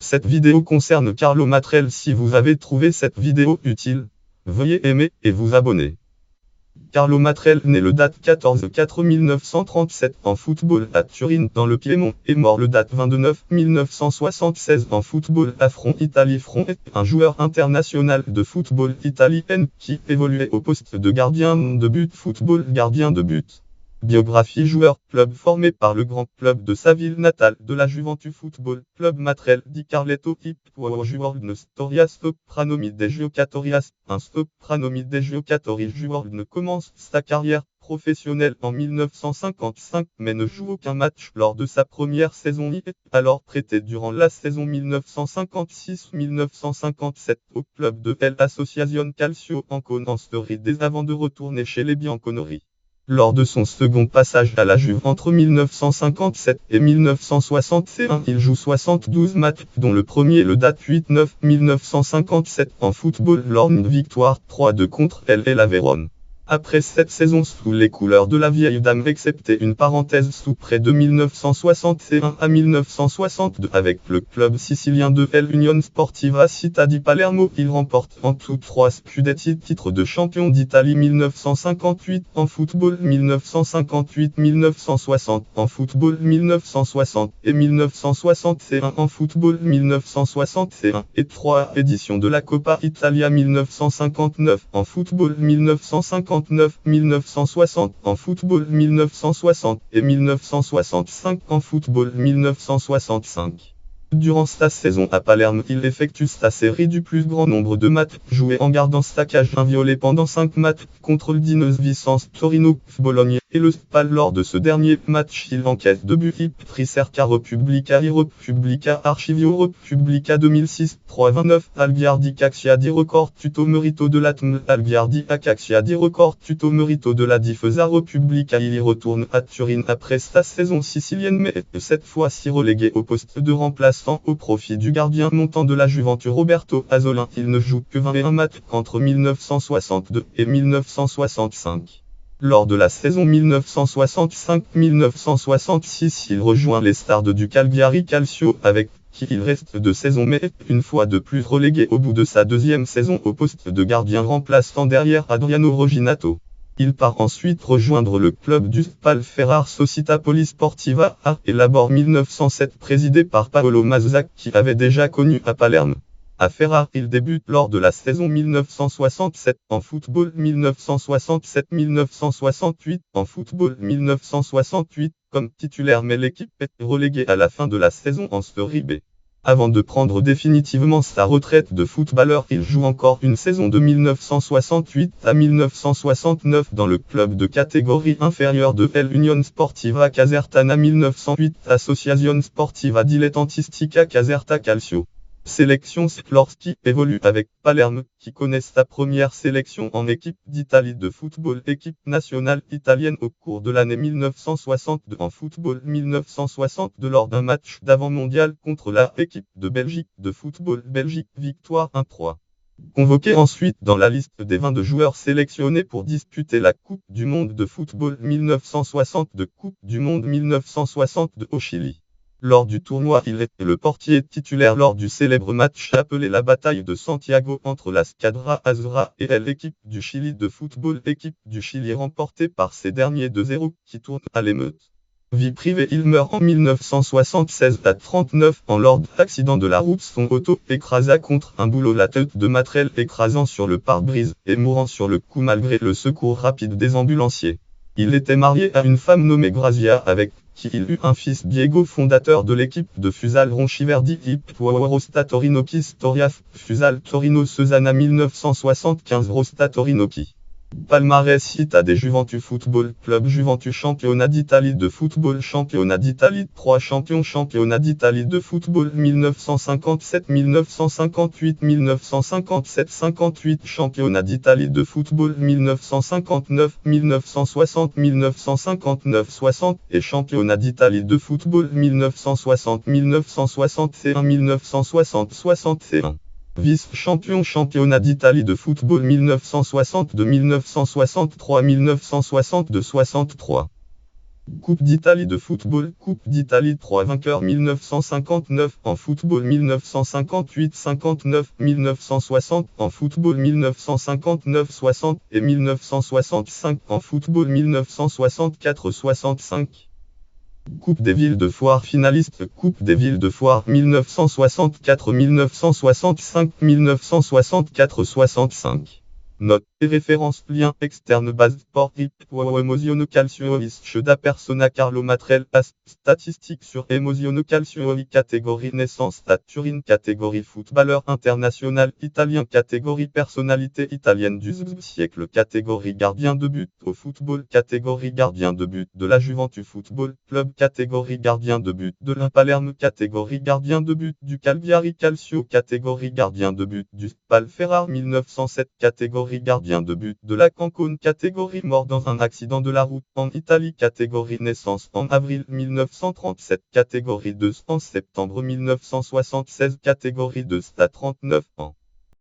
Cette vidéo concerne Carlo Matrel. Si vous avez trouvé cette vidéo utile, veuillez aimer et vous abonner. Carlo Matrel, né le date 14/4/1937 en football à Turin dans le Piémont, et mort le date 22/9/1976 en football à Front Italie. Front est un joueur international de football italien qui évoluait au poste de gardien de but. Football, gardien de but. Biographie. Joueur, club formé par le grand club de sa ville natale de la Juventus Football Club. Matrel di Carletto joueur de storia sopranomi de giocatorias. Un sopranomi de giocatori. Joueur ne commence sa carrière professionnelle en 1955 mais ne joue aucun match lors de sa première saison. Il est alors prêté durant la saison 1956-1957 au club de l'Associazione Calcio Anconanstoris avant de retourner chez les Bianconeri. Lors de son second passage à la Juve entre 1957 et 1961, il joue 72 matchs, dont le premier le date 8/9/1957 en football lors d'une victoire 3-2 contre la Vérone. Après cette saison sous les couleurs de la vieille dame, excepté une parenthèse sous près de 1961 à 1962 avec le club sicilien de l'Unione Sportiva Città di Palermo, il remporte en tout 3 scudetti, titres de champion d'Italie 1958 en football, 1958-1960 en football, 1960 et 1961 en football, 1961 et 3 éditions de la Coppa Italia, 1959 en football, 1960 en football, 1960 et 1965 en football, 1965. Durant sa saison à Palerme, il effectue sa série du plus grand nombre de matchs joués en gardant sa cage inviolée pendant 5 matchs contre le Dinese Vicenza, Torino, Bologne et le Spal. Lors de ce dernier match, il encaisse 2 buts. Ricerca Repubblica Archivio Repubblica 2006 3-29 Alghiardi Caxia di record tuto merito de l'Atm Alghiardi a Caxia di record tuto merito de la Difesa Repubblica. Il y retourne à Turin après sa saison sicilienne mais est cette fois-ci relégué au poste de remplaçant au profit du gardien montant de la Juventus Roberto Azzolin. Il ne joue que 21 matchs entre 1962 et 1965. Lors de la saison 1965-1966, il rejoint les Stars du Cagliari Calcio avec qui il reste 2 saisons mais est une fois de plus relégué au bout de sa deuxième saison au poste de gardien remplaçant derrière Adriano Roginato. Il part ensuite rejoindre le club du Spal Ferrar Società Polisportiva A et Labor 1907 présidé par Paolo Mazzocchi qui avait déjà connu à Palerme. À Ferrare, il débute lors de la saison 1967 en football, 1967-1968 en football, 1968 comme titulaire mais l'équipe est reléguée à la fin de la saison en Serie B. Avant de prendre définitivement sa retraite de footballeur, il joue encore une saison de 1968 à 1969 dans le club de catégorie inférieure de l'Unione Sportiva Casertana, 1908 Associazione Sportiva Dilettantistica Caserta Calcio. Sélection lorsqu'il évolue avec Palerme, qui connaît sa première sélection en équipe d'Italie de football, équipe nationale italienne au cours de l'année 1962 en football, 1962 lors d'un match d'avant-mondial contre la équipe de Belgique de football, Belgique, victoire 1-3. Convoqué ensuite dans la liste des 22 joueurs sélectionnés pour disputer la Coupe du Monde de football 1962, Coupe du Monde 1962 au Chili. Lors du tournoi, il est le portier titulaire lors du célèbre match appelé la bataille de Santiago entre la Squadra Azzurra et l'équipe du Chili de football, équipe du Chili remportée par ces derniers 2-0 qui tournent à l'émeute. Vie privée, il meurt en 1976 à 39 ans lors d'accident de la route. Son auto écrasa contre un boulot, la tête de Matrel écrasant sur le pare-brise et mourant sur le coup malgré le secours rapide des ambulanciers. Il était marié à une femme nommée Grazia avec qui il eut un fils, Diego, fondateur de l'équipe de futsal Ronchiverdi Rosta Torinoki Storia Futsal Torino Cesana 1975 Rosta Torinoki. Palmarès Città des Juventus Football Club Juventus Championnat d'Italie de football Championnat d'Italie 3 champions Championnat d'Italie de football 1957 1958 1957 58 Championnat d'Italie de football 1959 1960 1959 60 et Championnat d'Italie de football 1960 1961 1960 61. Vice-champion Championnat d'Italie de football 1962 1963 1962 63. Coupe d'Italie de football, Coupe d'Italie 3 vainqueurs 1959 en football 1958-59, 1960 en football 1959-60 et 1965 en football 1964-65. Coupe des villes de foire finaliste, Coupe des villes de foire 1964, 1965, 1964-65. Note et références, lien externe base sport hip emozionocalcio da persona Carlo Matrel as statistiques sur emozionocalcio catégorie naissance à Turin catégorie footballeur international italien catégorie personnalité italienne du siècle catégorie gardien de but au football catégorie gardien de but de la Juventus Football Club catégorie gardien de but de la Palerme catégorie gardien de but du Cagliari Calcio catégorie gardien de but du Spal Ferrare 1907 catégorie gardien de but de la Cancone catégorie mort dans un accident de la route en Italie catégorie naissance en avril 1937 catégorie 2 en septembre 1976 catégorie 2 à 39 ans.